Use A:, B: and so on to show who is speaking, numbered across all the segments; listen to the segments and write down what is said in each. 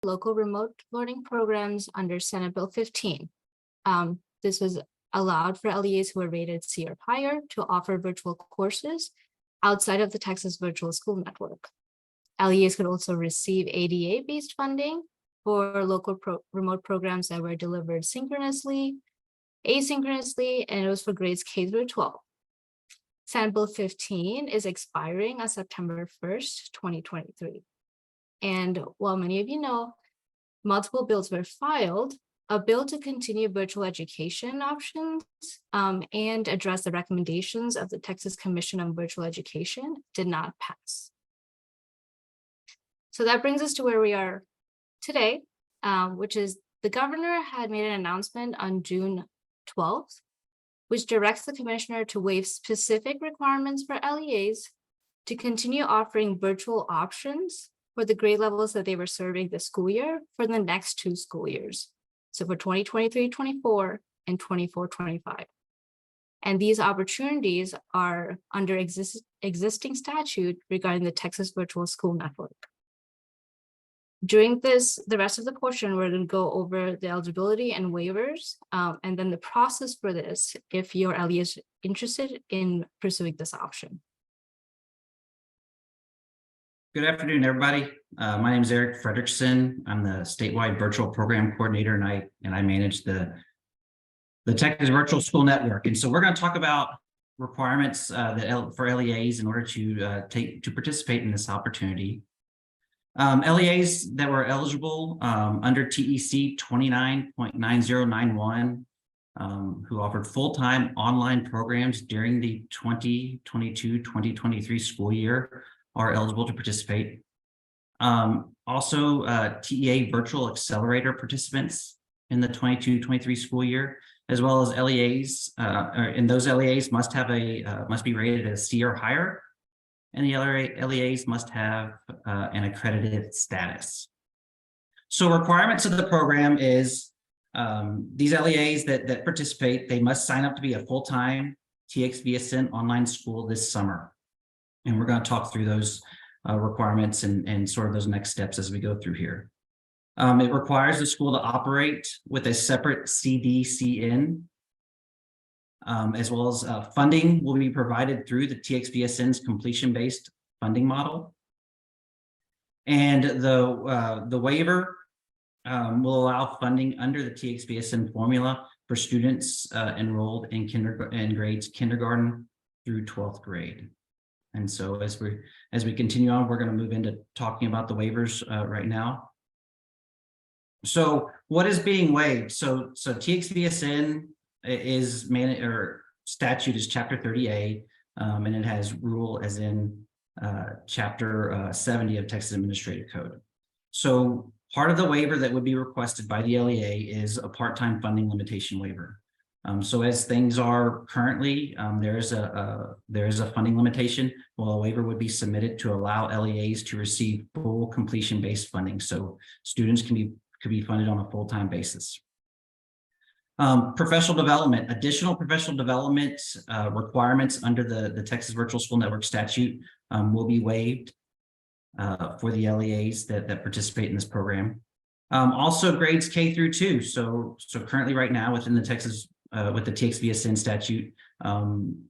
A: local remote learning programs under Senate Bill 15. This was allowed for LEAs who are rated C or higher to offer virtual courses outside of the Texas Virtual School Network. LEAs could also receive ADA-based funding for local remote programs that were delivered synchronously, asynchronously, and it was for grades K through 12. Senate Bill 15 is expiring on September 1st, 2023. And while many of you know, multiple bills were filed, a bill to continue virtual education options and address the recommendations of the Texas Commission on Virtual Education did not pass. So that brings us to where we are today, which is the governor had made an announcement on June 12th, which directs the commissioner to waive specific requirements for LEAs to continue offering virtual options for the grade levels that they were serving this school year for the next 2 school years. So for 2023-24 and 24-25. And these opportunities are under existing statute regarding the Texas Virtual School Network. During the rest of the portion, we're going to go over the eligibility and waivers, and then the process for this if your LEA is interested in pursuing this option.
B: Good afternoon, everybody. My name is Eric Fredrickson. I'm the statewide virtual program coordinator, and I manage the Texas Virtual School Network. And so we're going to talk about requirements for LEAs in order to participate in this opportunity. LEAs that were eligible under TEC 29.9091, who offered full-time online programs during the 2022-2023 school year are eligible to participate. Also, TEA virtual accelerator participants in the 22-23 school year, as well as LEAs, and those LEAs must be rated as C or higher, and the LEAs must have an accredited status. So requirements of the program is these LEAs that participate, they must sign up to be a full-time TxVSN online school this summer. And we're going to talk through those requirements and sort of those next steps as we go through here. It requires the school to operate with a separate CDCN, as well as funding will be provided through the TxVSN's completion-based funding model. And the waiver will allow funding under the TxVSN formula for students enrolled in grades kindergarten through 12th grade. And so as we continue on, we're going to move into talking about the waivers right now. So what is being waived? So TxVSN is statute is chapter 30A, and it has rule as in chapter 70 of Texas Administrative Code. So part of the waiver that would be requested by the LEA is a part-time funding limitation waiver. So as things are currently, there is a funding limitation. Well, a waiver would be submitted to allow LEAs to receive full completion-based funding. So students could be funded on a full-time basis. Professional development, additional professional development requirements under the Texas Virtual School Network statute will be waived for the LEAs that participate in this program. Also grades K through 2. So currently right now within the Texas with the TxVSN statute,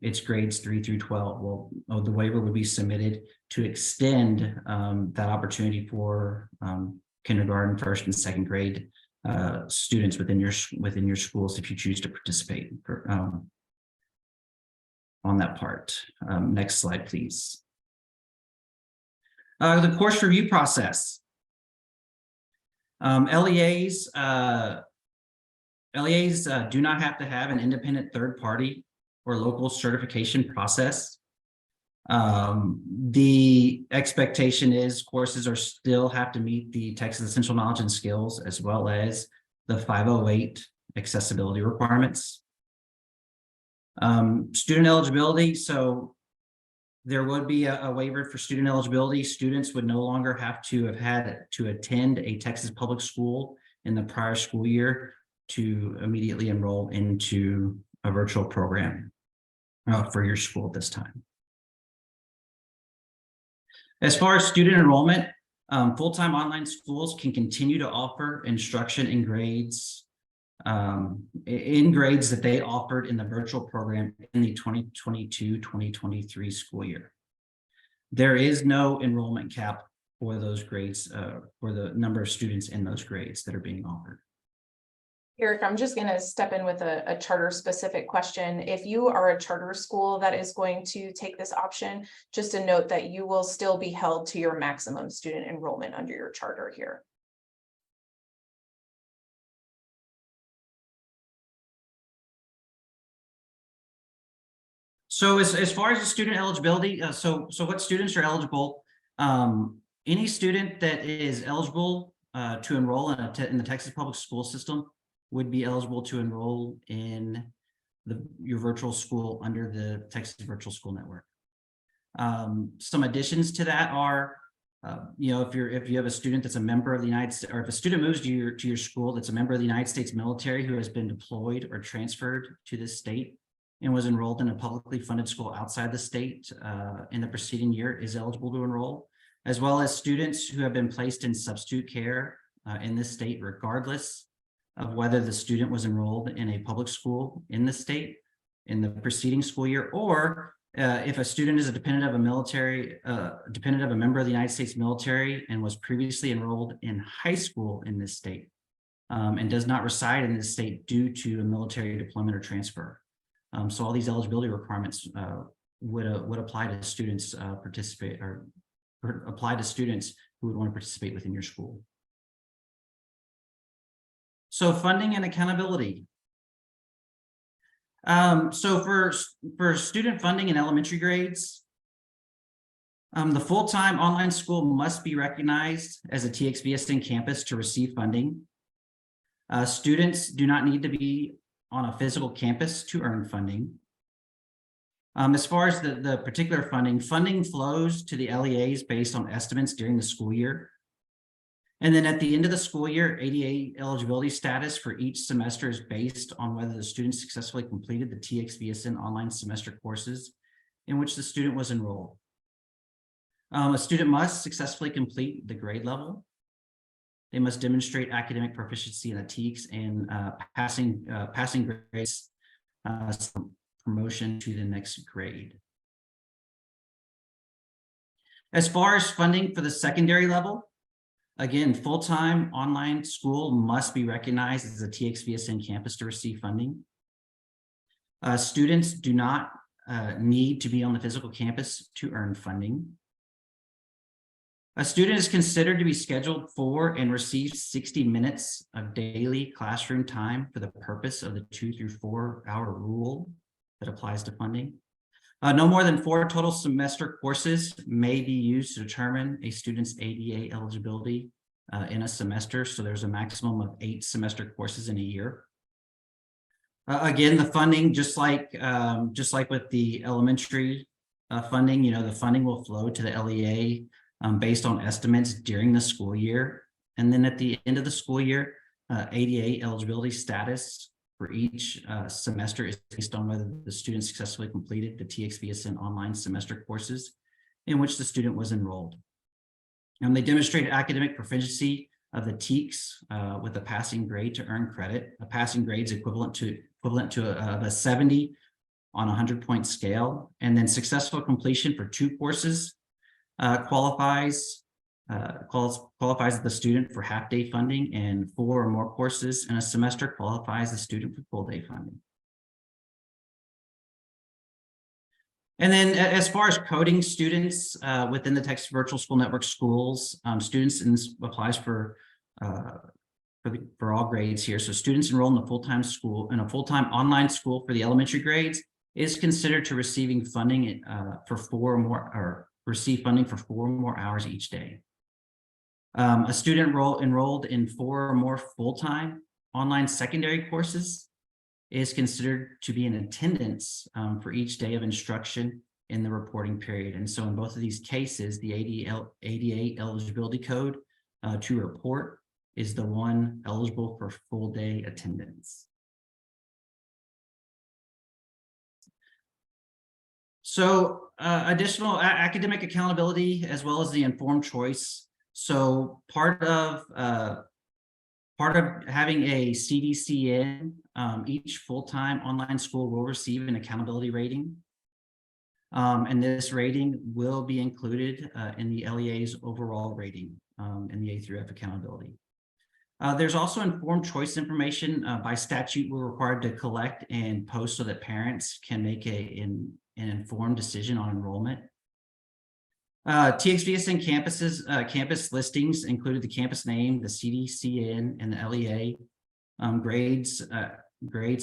B: it's grades 3 through 12. Well, the waiver would be submitted to extend that opportunity for kindergarten, 1st and 2nd grade students within your schools if you choose to participate on that part. Next slide, please. The course review process. LEAs do not have to have an independent third party or local certification process. The expectation is courses still have to meet the Texas Essential Knowledge and Skills as well as the 508 accessibility requirements. Student eligibility. So there would be a waiver for student eligibility. Students would no longer have to attend a Texas public school in the prior school year to immediately enroll into a virtual program for your school at this time. As far as student enrollment, Full-time online schools can continue to offer instruction in grades that they offered in the virtual program in the 2022-2023 school year. There is no enrollment cap for those grades, for the number of students in those grades that are being offered.
C: Eric, I'm just going to step in with a charter specific question. If you are a charter school that is going to take this option, just a note that you will still be held to your maximum student enrollment under your charter here.
B: So as far as the student eligibility, so what students are eligible? Any student that is eligible to enroll in the Texas public school system would be eligible to enroll in your virtual school under the Texas Virtual School Network. Some additions to that are, if you have a student that's a member of the United States, or if a student moves to your school that's a member of the United States military who has been deployed or transferred to this state and was enrolled in a publicly funded school outside the state in the preceding year is eligible to enroll, as well as students who have been placed in substitute care in this state, regardless of whether the student was enrolled in a public school in the state in the preceding school year, or if a student is a dependent of a member of the United States military and was previously enrolled in high school in this state and does not reside in this state due to a military deployment or transfer. So all these eligibility requirements would apply to students apply to students who would want to participate within your school. So funding and accountability. So for student funding in elementary grades, the full-time online school must be recognized as a TxVSN campus to receive funding. Students do not need to be on a physical campus to earn funding. As far as the particular funding flows to the LEAs based on estimates during the school year. And then at the end of the school year, ADA eligibility status for each semester is based on whether the student successfully completed the TxVSN online semester courses in which the student was enrolled. A student must successfully complete the grade level. They must demonstrate academic proficiency in the TEKS and passing grades, promotion to the next grade. As far as funding for the secondary level, again, full-time online school must be recognized as a TxVSN campus to receive funding. Students do not need to be on the physical campus to earn funding. A student is considered to be scheduled for and receives 60 minutes of daily classroom time for the purpose of the 2 through 4 hour rule that applies to funding. No more than 4 total semester courses may be used to determine a student's ADA eligibility in a semester. So there's a maximum of 8 semester courses in a year. Again, the funding, just like with the elementary funding, the funding will flow to the LEA based on estimates during the school year. And then at the end of the school year, ADA eligibility status for each semester is based on whether the student successfully completed the TxVSN online semester courses in which the student was enrolled. And they demonstrated academic proficiency of the TEKS with a passing grade to earn credit. A passing grade is equivalent to a 70 on a 100-point scale. And then successful completion for 2 courses qualifies the student for half-day funding, and 4 or more courses in a semester qualifies the student for full-day funding. And then as far as coding students within the Texas Virtual School Network schools, students, and this applies for all grades here. So students enrolled in a full-time online school for the elementary grades is considered to receiving funding for 4 or more, or receive funding for 4 or more hours each day. A student enrolled in 4 or more full-time online secondary courses is considered to be in attendance for each day of instruction in the reporting period. And so in both of these cases, the ADA eligibility code to report is the one eligible for full day attendance. So additional academic accountability, as well as the informed choice. So part of having a CDCN, each full-time online school will receive an accountability rating. And this rating will be included in the LEA's overall rating in the A through F accountability. There's also informed choice information. By statute, we're required to collect and post so that parents can make an informed decision on enrollment. TxVSN campus listings included the campus name, the CDCN, and the LEA, grades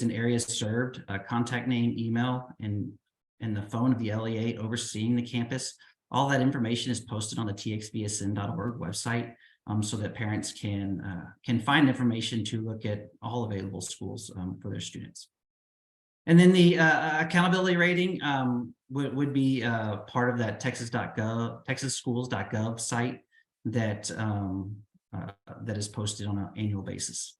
B: and areas served, contact name, email, and the phone of the LEA overseeing the campus. All that information is posted on the TxVSN.org website, so that parents can find information to look at all available schools for their students. And then the accountability rating would be part of that texasschools.gov site that is posted on an annual basis.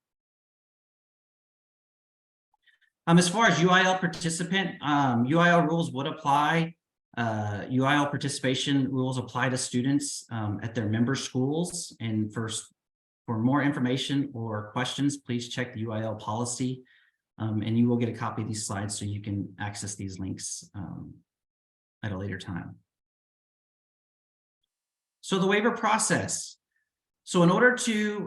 B: As far as UIL participant, UIL rules would apply. UIL participation rules apply to students at their member schools. And for more information or questions, please check the UIL policy. And you will get a copy of these slides so you can access these links at a later time. So the waiver process. So in order to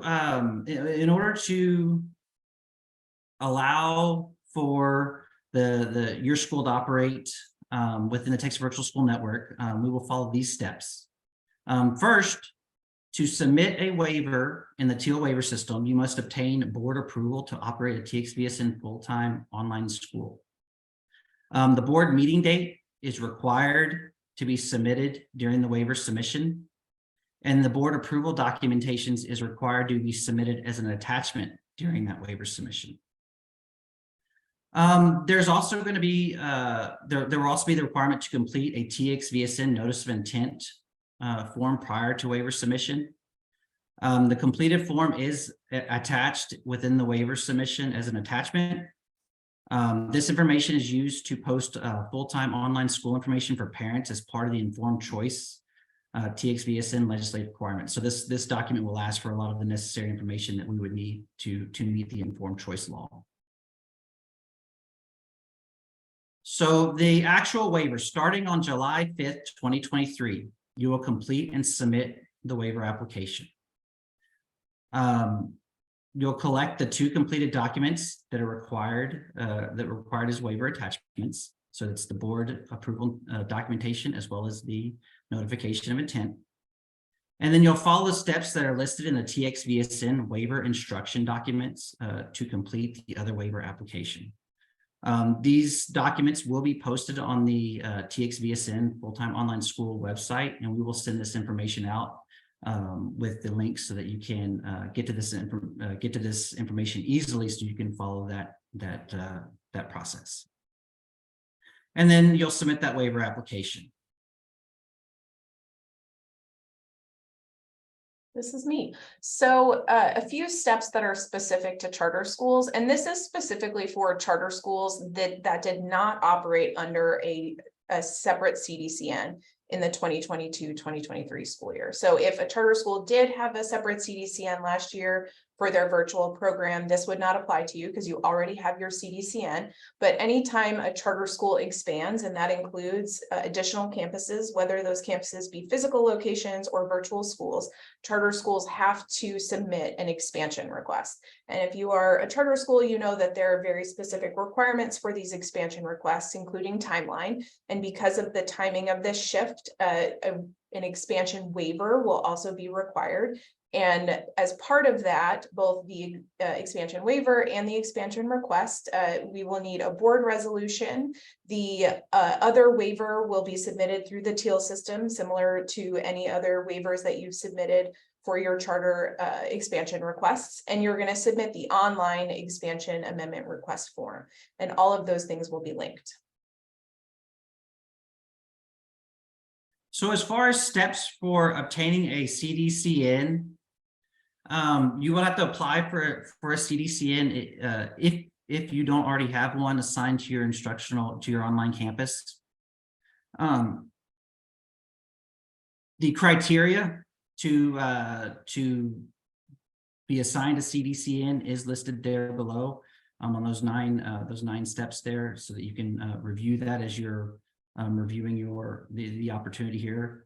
B: allow for your school to operate within the Texas Virtual School Network, we will follow these steps. First, to submit a waiver in the TEAL waiver system, you must obtain board approval to operate a TxVSN full-time online school. The board meeting date is required to be submitted during the waiver submission, and the board approval documentations is required to be submitted as an attachment during that waiver submission. There's also going to be, there will also be the requirement to complete a TxVSN notice of intent form prior to waiver submission. The completed form is attached within the waiver submission as an attachment. This information is used to post full-time online school information for parents as part of the informed choice TxVSN legislative requirements. So this document will ask for a lot of the necessary information that we would need to meet the informed choice law. So the actual waiver, starting on July 5th, 2023, you will complete and submit the waiver application. You'll collect the 2 completed documents that are required, as waiver attachments. So it's the board approval documentation as well as the notification of intent. And then you'll follow the steps that are listed in the TxVSN waiver instruction documents to complete the other waiver application. These documents will be posted on the TxVSN full-time online school website, and we will send this information out with the links so that you can get to this information easily, so you can follow that process. And then you'll submit that waiver application.
C: This is me. So a few steps that are specific to charter schools, and this is specifically for charter schools that did not operate under a separate CDCN in the 2022-2023 school year. So if a charter school did have a separate CDCN last year for their virtual program, this would not apply to you because you already have your CDCN. But anytime a charter school expands, and that includes additional campuses, whether those campuses be physical locations or virtual schools, charter schools have to submit an expansion request. And if you are a charter school, you know that there are very specific requirements for these expansion requests, including timeline. And because of the timing of this shift, an expansion waiver will also be required. And as part of that, both the expansion waiver and the expansion request, we will need a board resolution. The other waiver will be submitted through the TEAL system, similar to any other waivers that you've submitted for your charter expansion requests. And you're going to submit the online expansion amendment request form. And all of those things will be linked.
B: So as far as steps for obtaining a CDCN, you will have to apply for a CDCN if you don't already have one assigned to your online campus. The criteria to be assigned to CDCN is listed there below on those nine steps there, so that you can review that as you're reviewing the opportunity here.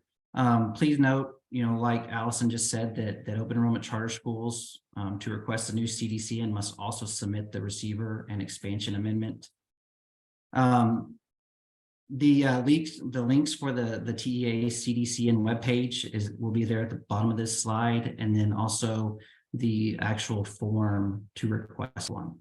B: Please note, like Allison just said, that open enrollment charter schools to request a new CDCN must also submit the receiver and expansion amendment. The links for the TEA CDCN webpage will be there at the bottom of this slide, and then also the actual form to request one.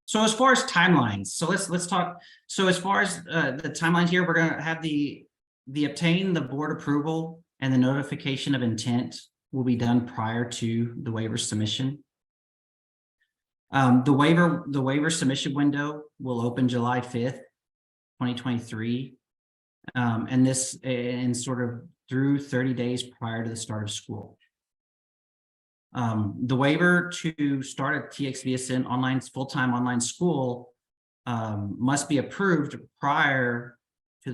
B: So as far as timelines, so let's talk. So as far as the timeline here, we're going to have the obtain the board approval and the notification of intent will be done prior to the waiver submission. The waiver submission window will open July 5th, 2023, and sort of through 30 days prior to the start of school. The waiver to start a TxVSN full-time online school must be approved prior to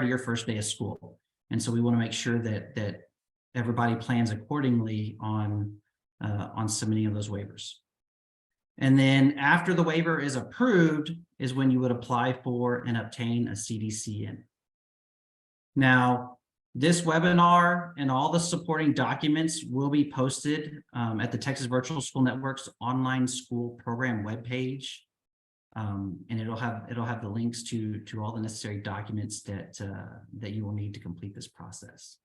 B: your first day of school. And so we want to make sure that everybody plans accordingly on submitting of those waivers. And then after the waiver is approved is when you would apply for and obtain a CDCN. Now, this webinar and all the supporting documents will be posted at the Texas Virtual School Network's online school program webpage. And it'll have the links to all the necessary documents that you will need to complete this process.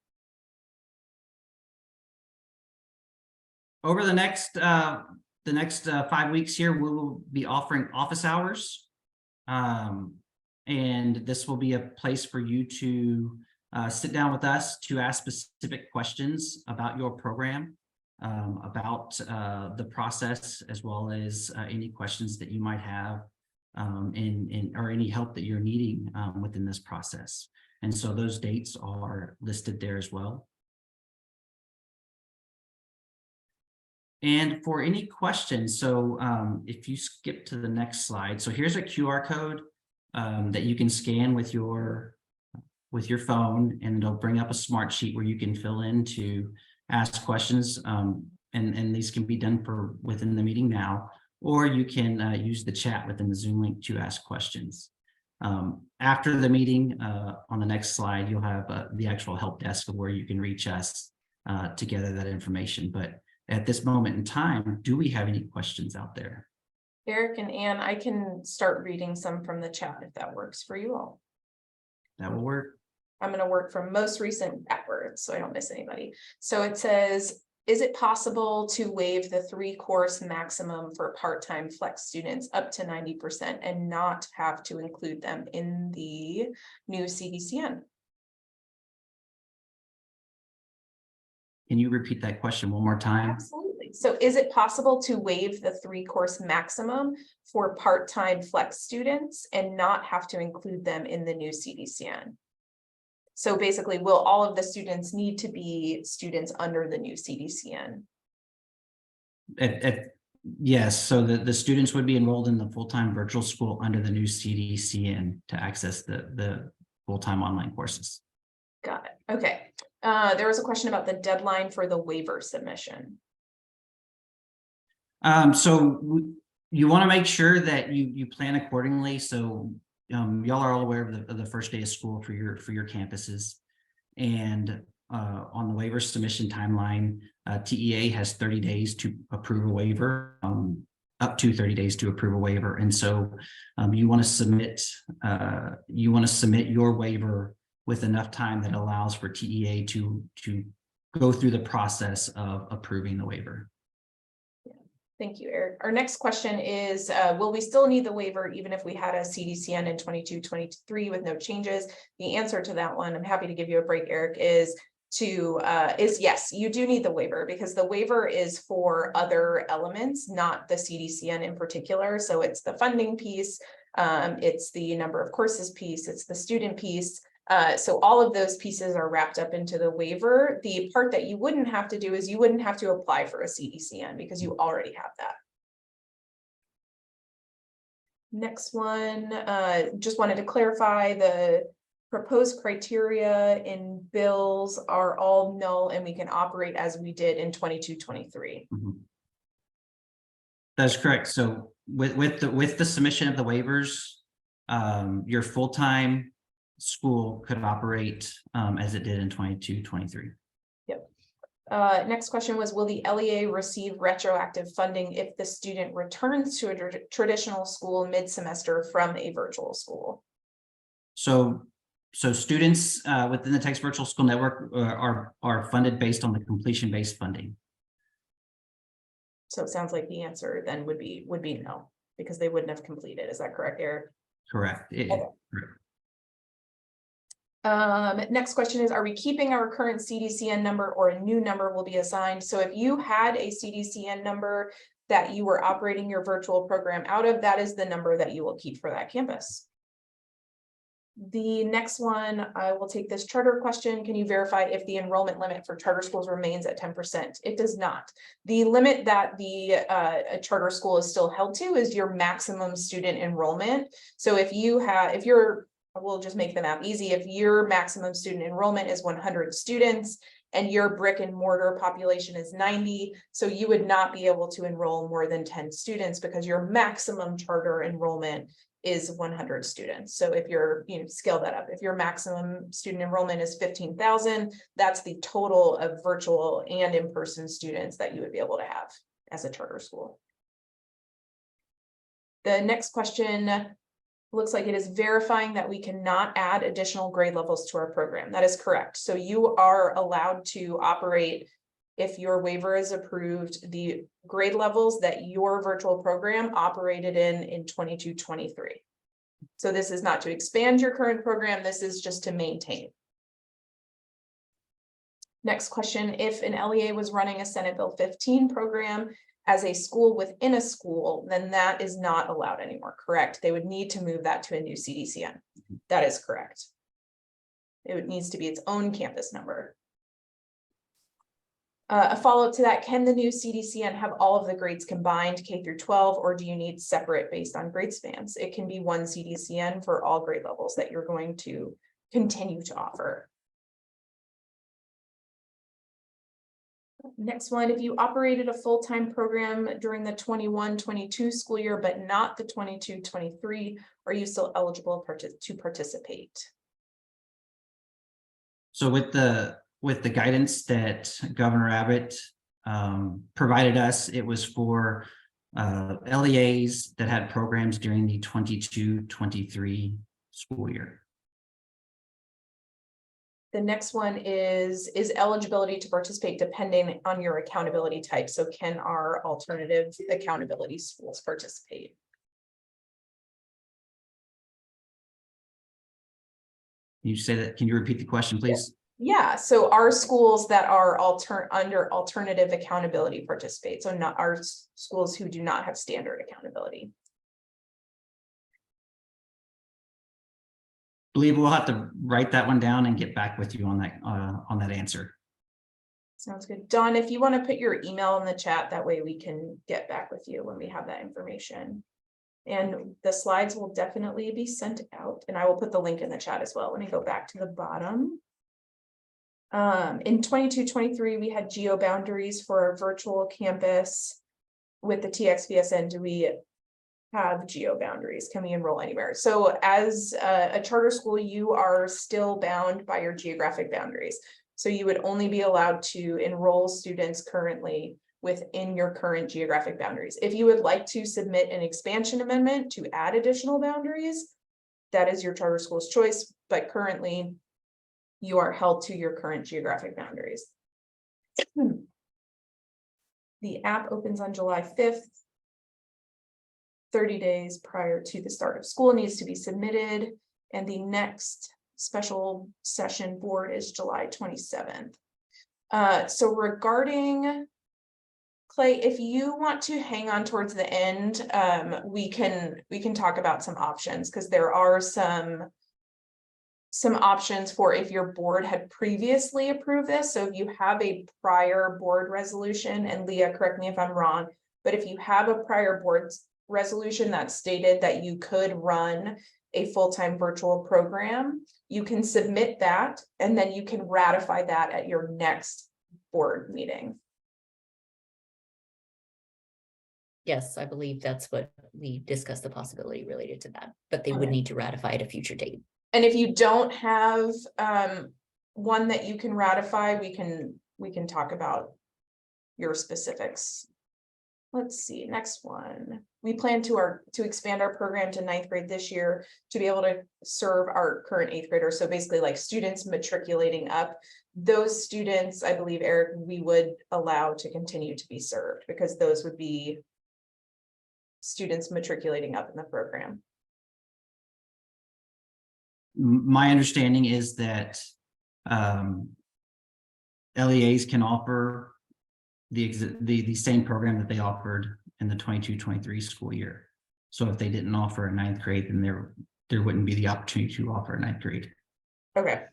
B: Over the next 5 weeks here, we will be offering office hours. And this will be a place for you to sit down with us to ask specific questions about your program, about the process, as well as any questions that you might have or any help that you're needing within this process. And so those dates are listed there as well. And for any questions, so if you skip to the next slide, so here's a QR code that you can scan with your phone, and it'll bring up a smart sheet where you can fill in to ask questions. And these can be done within the meeting now, or you can use the chat within the Zoom link to ask questions. After the meeting, on the next slide, you'll have the actual help desk of where you can reach us to gather that information. But at this moment in time, do we have any questions out there?
C: Eric and Ann, I can start reading some from the chat if that works for you all.
B: That will work.
C: I'm going to work from most recent backwards so I don't miss anybody. So it says, is it possible to waive the 3-course maximum for part-time flex students up to 90% and not have to include them in the new CDCN?
B: Can you repeat that question one more time?
C: Absolutely. So is it possible to waive the 3-course maximum for part-time flex students and not have to include them in the new CDCN? So basically, will all of the students need to be students under the new CDCN?
B: Yes, so the students would be enrolled in the full-time virtual school under the new CDCN to access the full-time online courses.
C: Got it. Okay. There was a question about the deadline for the waiver submission.
B: So you want to make sure that you plan accordingly. So y'all are all aware of the first day of school for your campuses, and on the waiver submission timeline, TEA has 30 days to approve a waiver, up to 30 days to approve a waiver, and so you want to submit your waiver with enough time that allows for TEA to go through the process of approving the waiver.
C: Thank you, Eric. Our next question is, will we still need the waiver even if we had a CDCN in 22-23 with no changes? The answer to that one, I'm happy to give you a break, Eric, is yes, you do need the waiver, because the waiver is for other elements, not the CDCN in particular. So it's the funding piece, it's the number of courses piece, it's the student piece. So all of those pieces are wrapped up into the waiver. The part that you wouldn't have to do is you wouldn't have to apply for a CDCN because you already have that. Next one, just wanted to clarify the proposed criteria in bills are all null and we can operate as we did in 22-23.
B: That's correct. So with the submission of the waivers, your full-time school could operate as it did in 22-23.
C: Yep. Next question was, will the LEA receive retroactive funding if the student returns to a traditional school mid-semester from a virtual school?
B: So students within the Texas Virtual School Network are funded based on the completion-based funding.
C: So it sounds like the answer then would be no, because they wouldn't have completed. Is that correct, Eric?
B: Correct.
C: Okay. Next question is, are we keeping our current CDCN number or a new number will be assigned? So if you had a CDCN number that you were operating your virtual program out of, that is the number that you will keep for that campus. The next one, I will take this charter question. Can you verify if the enrollment limit for charter schools remains at 10%? It does not. The limit that the a charter school is still held to is your maximum student enrollment. So if we'll just make the math easy. If your maximum student enrollment is 100 students and your brick and mortar population is 90, so you would not be able to enroll more than 10 students because your maximum charter enrollment is 100 students. So if you're, scale that up, if your maximum student enrollment is 15,000, that's the total of virtual and in-person students that you would be able to have as a charter school. The next question looks like it is verifying that we cannot add additional grade levels to our program. That is correct. So you are allowed to operate, if your waiver is approved, the grade levels that your virtual program operated in 22-23. So this is not to expand your current program, this is just to maintain. Next question, if an LEA was running a Senate Bill 15 program as a school within a school, then that is not allowed anymore, correct? They would need to move that to a new CDCN. That is correct. It needs to be its own campus number. A follow-up to that, can the new CDCN have all of the grades combined, K through 12, or do you need separate based on grade spans? It can be one CDCN for all grade levels that you're going to continue to offer. Next one, if you operated a full-time program during the 21-22 school year, but not the 22-23, are you still eligible to participate?
B: So with the guidance that Governor Abbott provided us, it was for LEAs that had programs during the 22-23 school year.
C: The next one is eligibility to participate depending on your accountability type. So can our alternative accountability schools participate?
B: Can you say that? Can you repeat the question, please?
C: Yeah, so our schools that are under alternative accountability participate. So not our schools who do not have standard accountability.
B: I believe we'll have to write that one down and get back with you on that answer.
C: Sounds good. Dawn, if you want to put your email in the chat, that way we can get back with you when we have that information. And the slides will definitely be sent out, and I will put the link in the chat as well. Let me go back to the bottom. In 22-23, we had geo boundaries for our virtual campus. With the TxVSN, do we have geo boundaries? Can we enroll anywhere? So as a charter school, you are still bound by your geographic boundaries. So you would only be allowed to enroll students currently within your current geographic boundaries. If you would like to submit an expansion amendment to add additional boundaries, that is your charter school's choice, but currently you are held to your current geographic boundaries. The app opens on July 5th. 30 days prior to the start of school needs to be submitted, and the next special session board is July 27th. So regarding Clay, if you want to hang on towards the end, we can talk about some options, because there are some options for if your board had previously approved this. So if you have a prior board resolution, and Leah, correct me if I'm wrong, but if you have a prior board resolution that stated that you could run a full-time virtual program, you can submit that and then you can ratify that at your next board meeting.
D: Yes, I believe that's what we discussed, the possibility related to that, but they would
C: Okay.
D: need to ratify at a future date.
C: And if you don't have one that you can ratify, we can talk about your specifics. Let's see, next one. We plan to expand our program to 9th grade this year to be able to serve our current 8th graders. So basically like students matriculating up. Those students, I believe, Eric, we would allow to continue to be served because those would be students matriculating up in the program.
B: My understanding is that LEAs can offer the same program that they offered in the 22-23 school year. So if they didn't offer a 9th grade, then there wouldn't be the opportunity to offer a 9th grade.
C: Okay.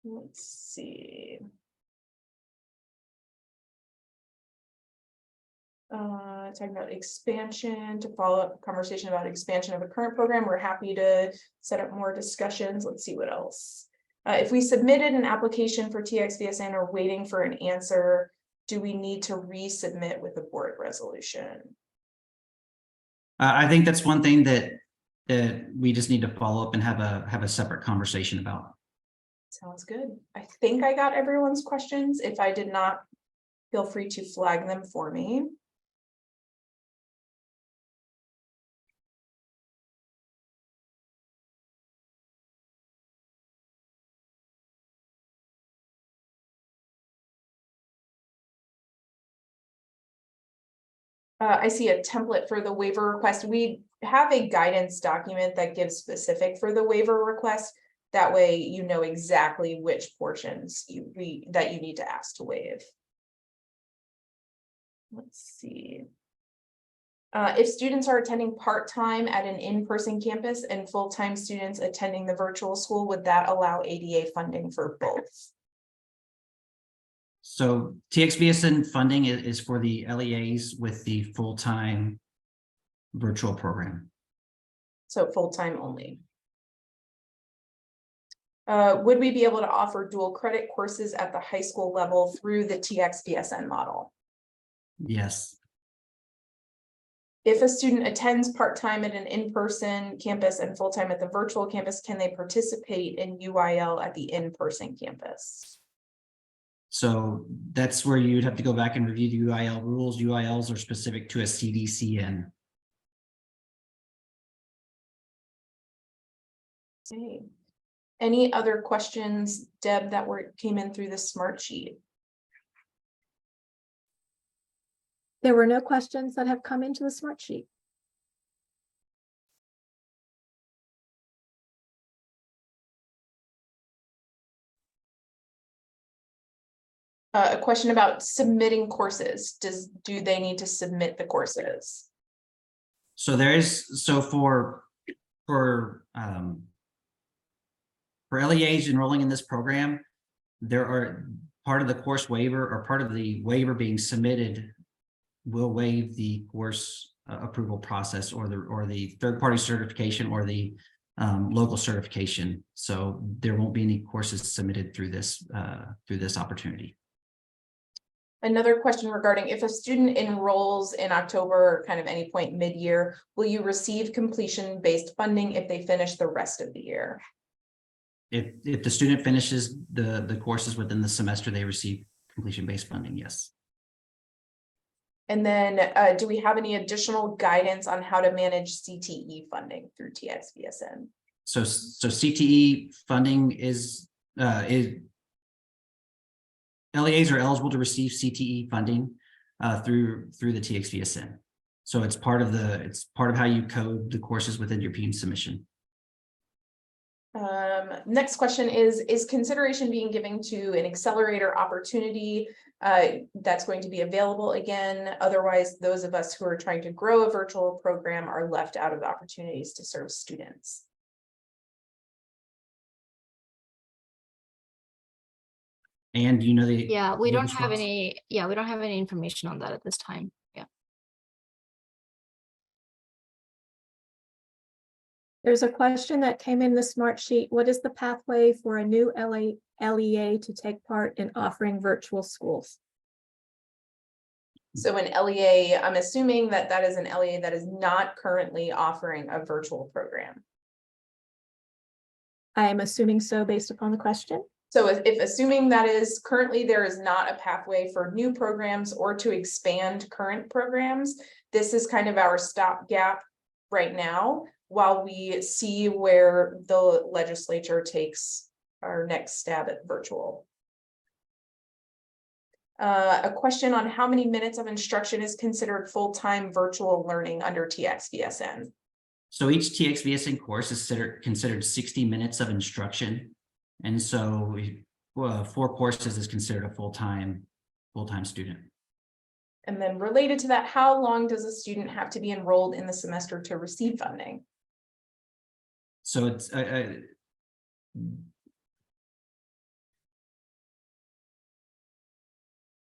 C: Let's see. Talking about expansion, to follow up conversation about expansion of a current program. We're happy to set up more discussions. Let's see what else. If we submitted an application for TxVSN or waiting for an answer, do we need to resubmit with a board resolution?
B: I think that's one thing that we just need to follow up and have a separate conversation about.
C: Sounds good. I think I got everyone's questions. If I did not, feel free to flag them for me. I see a template for the waiver request. We have a guidance document that gives specific for the waiver request. That way, you know exactly which portions that you need to ask to waive. Let's see. If students are attending part-time at an in-person campus and full-time students attending the virtual school, would that allow ADA funding for both?
B: So TxVSN funding is for the LEAs with the full-time virtual program.
C: So full-time only. Would we be able to offer dual credit courses at the high school level through the TxVSN model?
B: Yes.
C: If a student attends part-time at an in-person campus and full-time at the virtual campus, can they participate in UIL at the in-person campus?
B: So that's where you'd have to go back and review the UIL rules. UILs are specific to a CDCN.
C: Okay. Any other questions, Deb, that came in through the smart sheet?
E: There were no questions that have come into the smart sheet.
C: A question about submitting courses. Do they need to submit the courses?
B: So for LEAs enrolling in this program, there are part of the course waiver or part of the waiver being submitted will waive the course approval process or the third-party certification or the local certification. So there won't be any courses submitted through this opportunity.
C: Another question regarding if a student enrolls in October or kind of any point mid-year, will you receive completion-based funding if they finish the rest of the year?
B: If the student finishes the courses within the semester, they receive completion-based funding, yes.
C: And then do we have any additional guidance on how to manage CTE funding through TxVSN?
B: So CTE funding is LEAs are eligible to receive CTE funding through the TxVSN. So it's part of how you code the courses within your PM submission.
C: Next question is consideration being given to an accelerator opportunity that's going to be available again? Otherwise, those of us who are trying to grow a virtual program are left out of opportunities to serve students.
B: And you know the
A: Yeah, we
B: the
A: don't have
B: response?
A: any information on that at this time. Yeah.
E: There's a question that came in the Smart Sheet. What is the pathway for a new LEA to take part in offering virtual schools?
C: So an LEA, I'm assuming that that is an LEA that is not currently offering a virtual program.
E: I am assuming so based upon the question.
C: So if assuming that is currently there is not a pathway for new programs or to expand current programs, this is kind of our stopgap right now while we see where the legislature takes our next stab at virtual. A question on how many minutes of instruction is considered full-time virtual learning under TxVSN.
B: So each TxVSN course is considered 60 minutes of instruction. And so 4 courses is considered a full-time student.
C: And then related to that, how long does a student have to be enrolled in the semester to receive funding?
B: So it's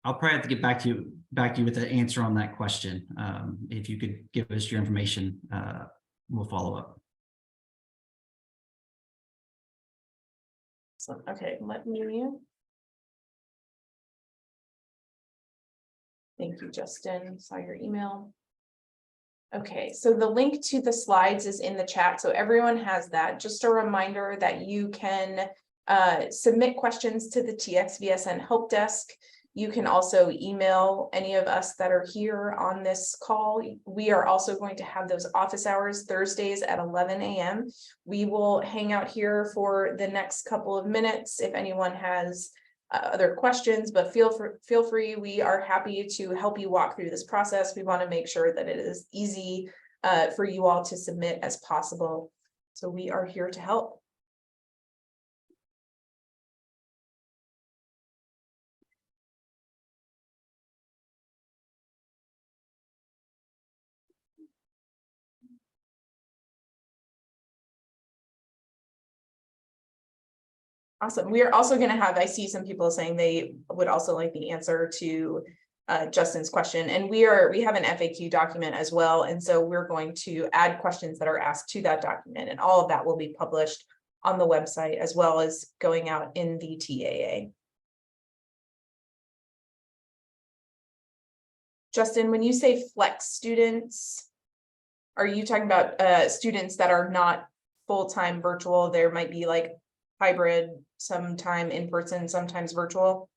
B: I'll probably have to get back to you with the answer on that question. If you could give us your information, we'll follow up.
C: So, okay, let me. Thank you, Justin. Saw your email. Okay, so the link to the slides is in the chat, so everyone has that. Just a reminder that you can submit questions to the TxVSN help desk. You can also email any of us that are here on this call. We are also going to have those office hours Thursdays at 11 a.m. We will hang out here for the next couple of minutes if anyone has other questions, but feel free. We are happy to help you walk through this process. We want to make sure that it is easy for you all to submit as possible. So we are here to help. Awesome. We are also going to have, I see some people saying they would also like the answer to Justin's question, and we have an FAQ document as well. And so we're going to add questions that are asked to that document, and all of that will be published on the website as well as going out in the TAA. Justin, when you say flex students, are you talking about students that are not full-time virtual? There might be like hybrid, sometime in person, sometimes virtual.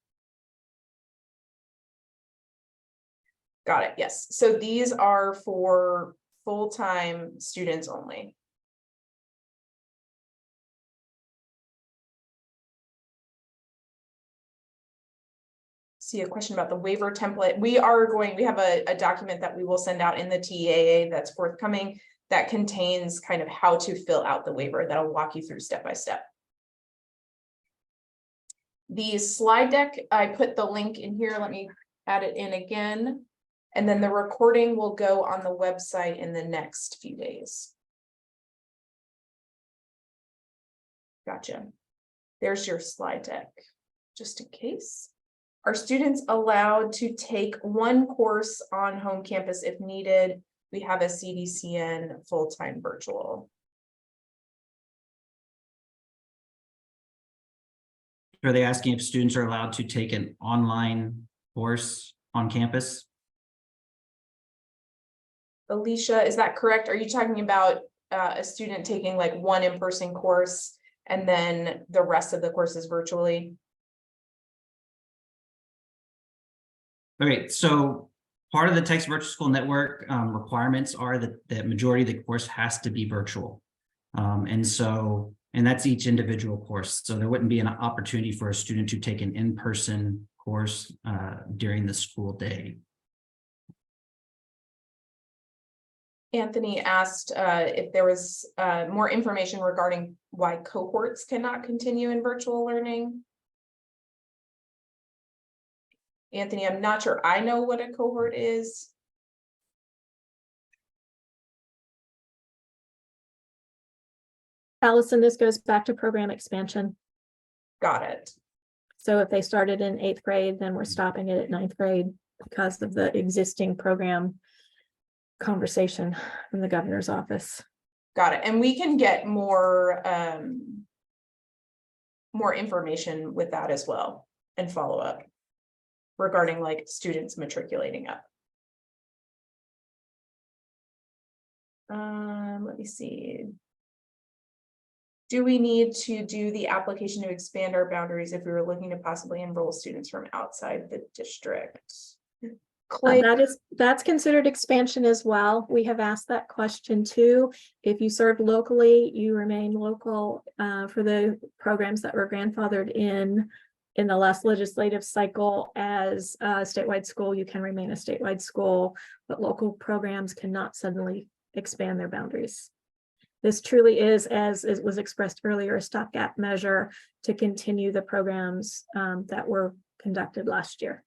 C: Got it. Yes. So these are for full-time students only. See a question about the waiver template. We have a document that we will send out in the TAA that's forthcoming that contains kind of how to fill out the waiver. That'll walk you through step by step. The slide deck, I put the link in here. Let me add it in again. And then the recording will go on the website in the next few days. Gotcha. There's your slide deck, just in case. Are students allowed to take one course on home campus if needed? We have a CDCN full-time virtual.
B: Are they asking if students are allowed to take an online course on campus?
C: Alicia, is that correct? Are you talking about a student taking like one in-person course and then the rest of the courses virtually?
B: Okay, so part of the Texas Virtual School Network requirements are that the majority of the course has to be virtual. And that's each individual course. So there wouldn't be an opportunity for a student to take an in-person course during the school day.
C: Anthony asked if there was more information regarding why cohorts cannot continue in virtual learning. Anthony, I'm not sure I know what a cohort is.
E: Allison, this goes back to program expansion.
C: Got it.
E: So if they started in 8th grade, then we're stopping it at 9th grade because of the existing program conversation from the governor's office.
C: Got it. And we can get more information with that as well and follow up regarding like students matriculating up. Let me see. Do we need to do the application to expand our boundaries if we were looking to possibly enroll students from outside the district? Clay,
E: That's considered expansion as well. We have asked that question too. If you serve locally, you remain local for the programs that were grandfathered in the last legislative cycle as a statewide school. You can remain a statewide school, but local programs cannot suddenly expand their boundaries. This truly is, as it was expressed earlier, a stopgap measure to continue the programs that were conducted last year.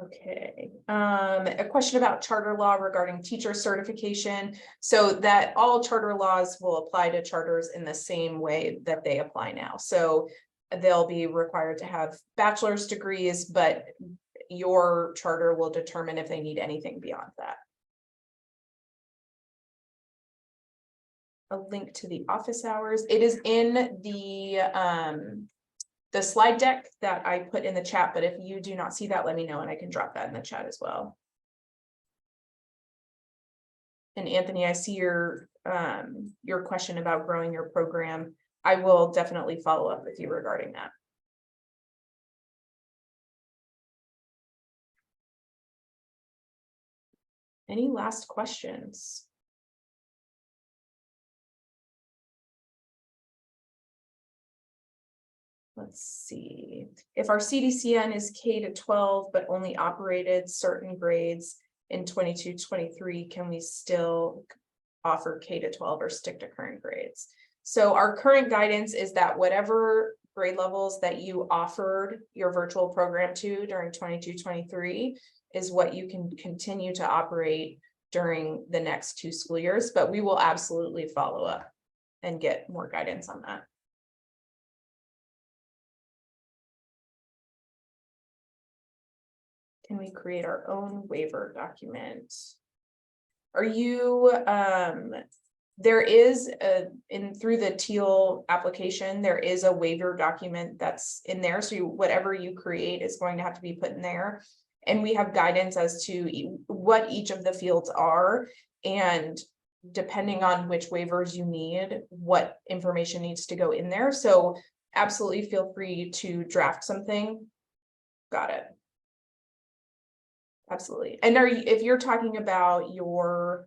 C: okay, a question about charter law regarding teacher certification. So that all charter laws will apply to charters in the same way that they apply now. So they'll be required to have bachelor's degrees, but your charter will determine if they need anything beyond that. A link to the office hours. It is in the slide deck that I put in the chat, but if you do not see that, let me know and I can drop that in the chat as well. And Anthony, I see your question about growing your program. I will definitely follow up with you regarding that. Any last questions? Let's see, if our CDCN is K-12, but only operated certain grades in 22-23, can we still offer K-12 or stick to current grades? So our current guidance is that whatever grade levels that you offered your virtual program to during 22-23 is what you can continue to operate during the next 2 school years, but we will absolutely follow up and get more guidance on that. Can we create our own waiver document? Are you, there is through the TEAL application, there is a waiver document that's in there. So whatever you create is going to have to be put in there. And we have guidance as to what each of the fields are. And depending on which waivers you need, what information needs to go in there. So absolutely feel free to draft something. Got it. Absolutely. And if you're talking about your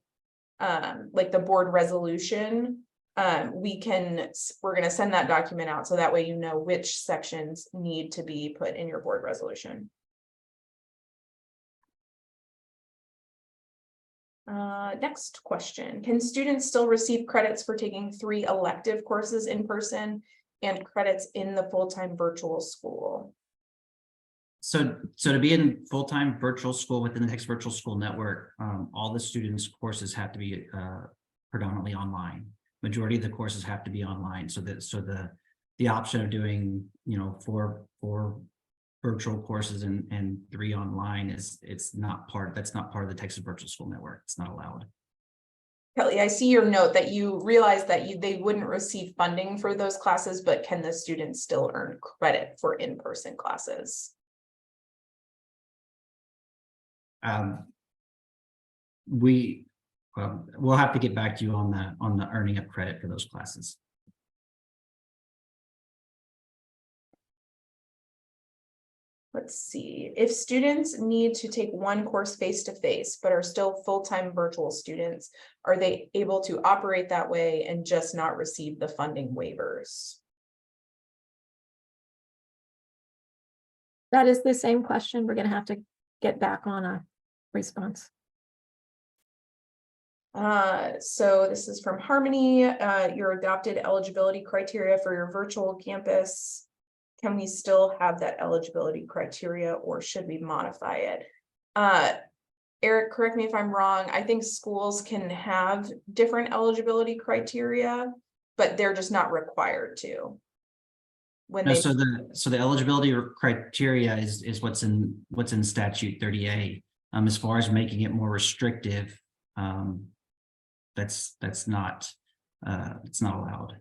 C: like the board resolution, we're going to send that document out so that way you know which sections need to be put in your board resolution. Next question. Can students still receive credits for taking 3 elective courses in person and credits in the full-time virtual school?
B: So to be in full-time virtual school within the Texas Virtual School Network, all the students' courses have to be predominantly online. Majority of the courses have to be online. So the option of doing, you know, four virtual courses and 3 online that's not part of the Texas Virtual School Network. It's not allowed.
C: Kelly, I see your note that you realize that they wouldn't receive funding for those classes, but can the students still earn credit for in-person classes?
B: We'll have to get back to you on the earning of credit for those classes.
C: Let's see, if students need to take 1 course face-to-face, but are still full-time virtual students, are they able to operate that way and just not receive the funding waivers?
E: That is the same question. We're going to have to get back on a response.
C: So this is from Harmony. Your adopted eligibility criteria for your virtual campus. Can we still have that eligibility criteria or should we modify it? Eric, correct me if I'm wrong. I think schools can have different eligibility criteria, but they're just not required to.
B: So the eligibility criteria is what's in statute 30A. As far as making it more restrictive, that's not it's not allowed.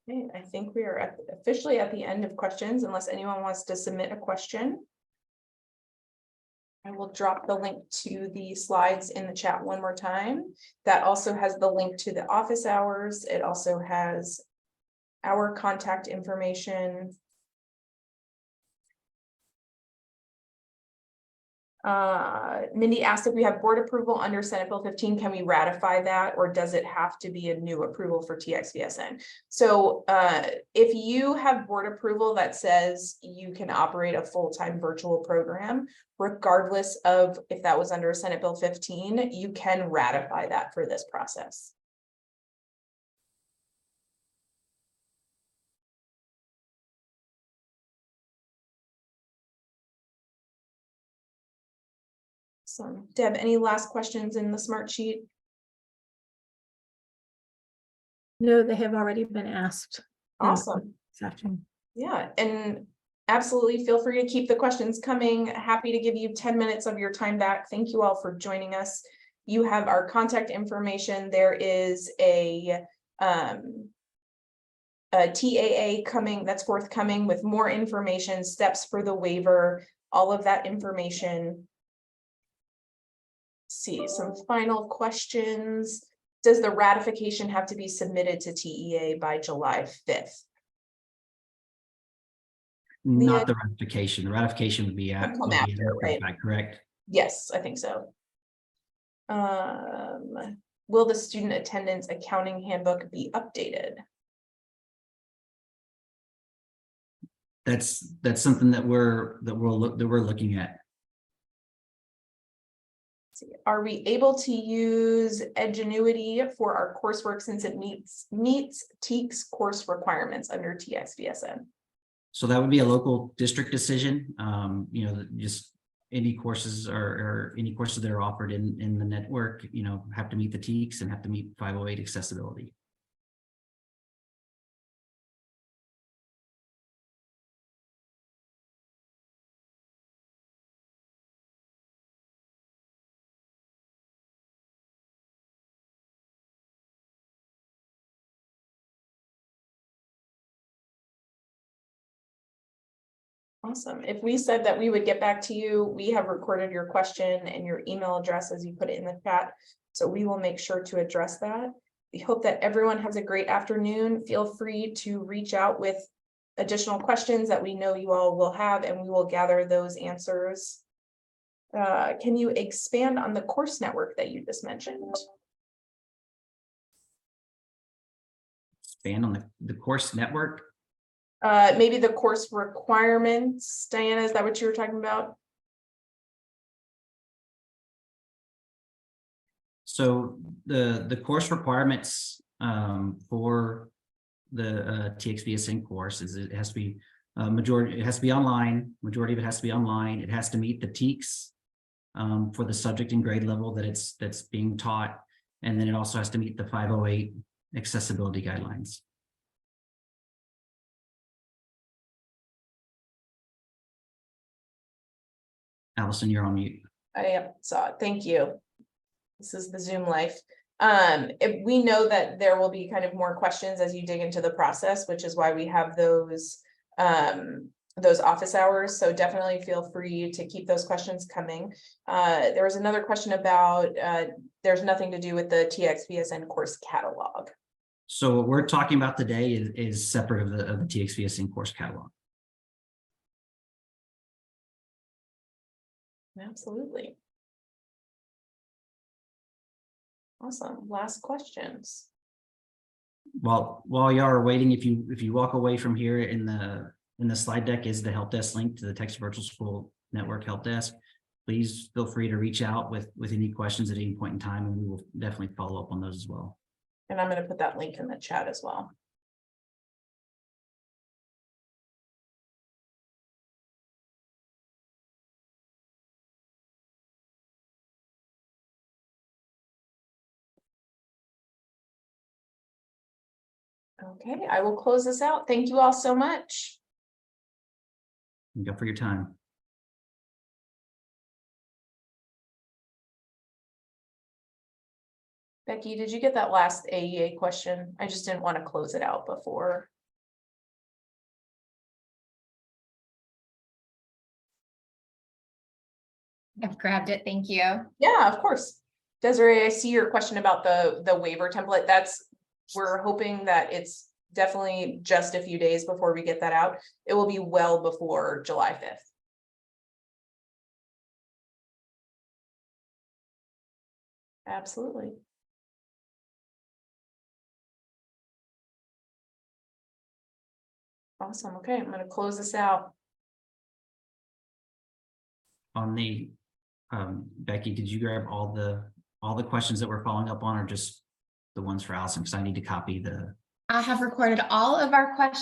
C: Okay, I think we are officially at the end of questions, unless anyone wants to submit a question. I will drop the link to the slides in the chat one more time. That also has the link to the office hours. It also has our contact information. Mindy asked if we have board approval under Senate Bill 15, can we ratify that, or does it have to be a new approval for TxVSN? So if you have board approval that says you can operate a full-time virtual program, regardless of if that was under Senate Bill 15, you can ratify that for this process. So Deb, any last questions in the smart sheet?
E: No, they have already been asked.
C: Awesome.
E: This afternoon.
C: Yeah, and absolutely feel free to keep the questions coming. Happy to give you 10 minutes of your time back. Thank you all for joining us. You have our contact information. There is a TAA coming, that's forthcoming with more information, steps for the waiver, all of that information. See some final questions. Does the ratification have to be submitted to TEA by July 5th?
B: Not the ratification. The ratification would be at,
C: Come after, right?
B: Correct.
C: Yes, I think so. Will the student attendance accounting handbook be updated?
B: That's something that we're looking at.
C: Are we able to use Edgenuity for our coursework since it meets TEKS course requirements under TxVSN?
B: So that would be a local district decision. You know, just any courses or any courses that are offered in the network, you know, have to meet the TEKS and have to meet 508 accessibility.
C: Awesome. If we said that we would get back to you, we have recorded your question and your email address as you put it in the chat. So we will make sure to address that. We hope that everyone has a great afternoon. Feel free to reach out with additional questions that we know you all will have, and we will gather those answers. Can you expand on the course network that you just mentioned?
B: Expand on the course network.
C: Maybe the course requirements. Diana, is that what you were talking about?
B: So the course requirements for the TxVSN course is it has to be it has to be online. Majority of it has to be online. It has to meet the TEKS for the subject and grade level that's being taught, and then it also has to meet the 508 accessibility guidelines. Allison, you're on mute.
C: I saw it. Thank you. This is the Zoom life. If we know that there will be kind of more questions as you dig into the process, which is why we have those office hours. So definitely feel free to keep those questions coming. There was another question about there's nothing to do with the TxVSN course catalog.
B: So what we're talking about today is separate of the TxVSN course catalog.
C: Absolutely. Awesome. Last questions.
B: While y'all are waiting, if you walk away from here in the slide deck is the help desk link to the Texas Virtual School Network help desk. Please feel free to reach out with any questions at any point in time, and we will definitely follow up on those as well.
C: And I'm going to put that link in the chat as well. Okay, I will close this out. Thank you all so much.
B: Thank you for your time.
C: Becky, did you get that last AEA question? I just didn't want to close it out before.
F: I've grabbed it, thank you.
C: Yeah, of course. Desiree, I see your question about the waiver template. We're hoping that it's definitely just a few days before we get that out. It will be well before July 5th. Absolutely. Awesome. Okay, I'm gonna close this out.
B: On the, Becky, did you grab all the questions that we're following up on, or just the ones for Allison? Because I need to copy the.
F: I have recorded all of our questions